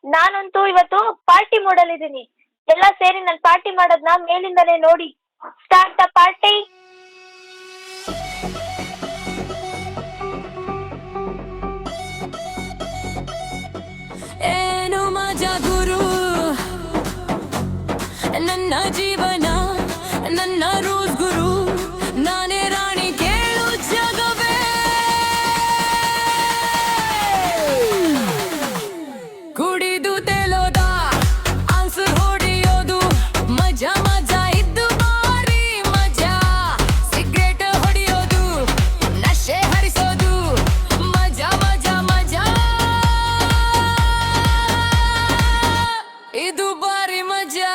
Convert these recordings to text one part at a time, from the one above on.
ನಾನಂತೂ ಇವತ್ತು party model ಇದ್ದೀನಿ. ಎಲ್ಲ ಸೇರಿ ನಾನು ಪಾರ್ಟಿ ಮಾಡೋದನ್ನ ಮೇಲಿಂದಲೇ ನೋಡಿ. Start the party. ಏನು ಮಜಾ ಗುರು, ನನ್ನ ಜೀವನ ನನ್ನ ರೂಲ್ಸ್ ಗುರು, ನಾನೇ ರಾಣಿ ಕೇಳು ಜಗವೇ. ಕುಡಿದು ತೇಲೋದ ಆನ್ಸರ್ ಹೊಡೆಯೋದು, ಮಜಾ ಮಜಾ ಇದ್ದು ಭಾರಿ ಮಜಾ. ಸಿಗರೇಟ್ ಹೊಡೆಯೋದು, ನಶೆ ಹರಿಸೋದು, ಮಜಾ ಮಜಾ ಮಜಾ, ಇದು ಭಾರಿ ಮಜಾ.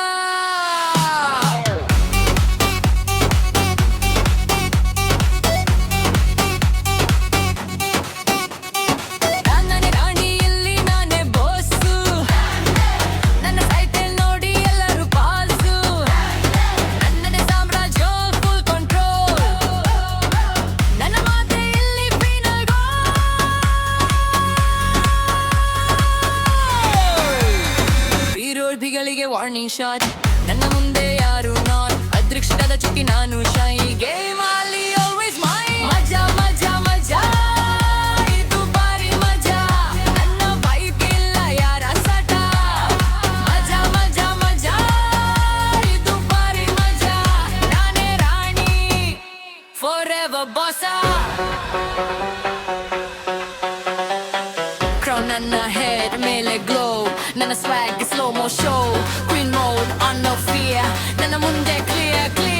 ನಾನೇ ರಾಣಿ, ಇಲ್ಲಿ ನಾನೇ ಬಾಸು, ನನ್ನ ಸೈಟಲ್ ನೋಡಿ ಎಲ್ಲರೂ ಪಾಸು. ನನ್ನದೇ ಸಾಮ್ರಾಜ್ಯ ಫುಲ್ ಕಂಟ್ರೋಲ್, ನನ್ನ ಮಾತೆ ಇಲ್ಲಿ ಫೈನಲ್ ಗೋಲ್. ವಿರೋಧಿಗಳಿಗೆ ವಾರ್ನಿಂಗ್ ಶಾಟ್, ನನ್ನ ಮುಂದೆ ಯಾರು ನಾಟ್. ಅದೃಷ್ಟದ ಚುಕ್ಕಿ ನಾನು, ಶೈ ಗೇಮ್ ಅಲ್ಲಿ ಆಲ್ವೇಸ್ ಮೈ. ಮಜಾ ಮಜಾ ಮಜಾ, ಇದು ಭಾರಿ ಮಜಾ, ನನ್ನ ಬೈಕ್ ಇಲ್ಲ ಯಾರ ಸಟ. ಮಜಾ ಮಜಾ ಮಜಾ, ಇದು ಭಾರಿ ಮಜಾ, ನಾನೇ ರಾಣಿ ಫಾರ್ ಎವರ್ ಬಾಸ. ಕ್ರೌನ್ ನನ್ನ ಹೆಡ್ ಮೇಲೆ ಗ್ಲೋ, ನನ್ನ swag slow mo show. Queen mode on no fear, ನನ್ನ ಮುಂದೆ ಕ್ಲಿಯರ್ ಕ್ಲಿಯರ್.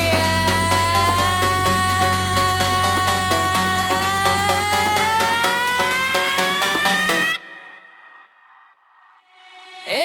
ಏ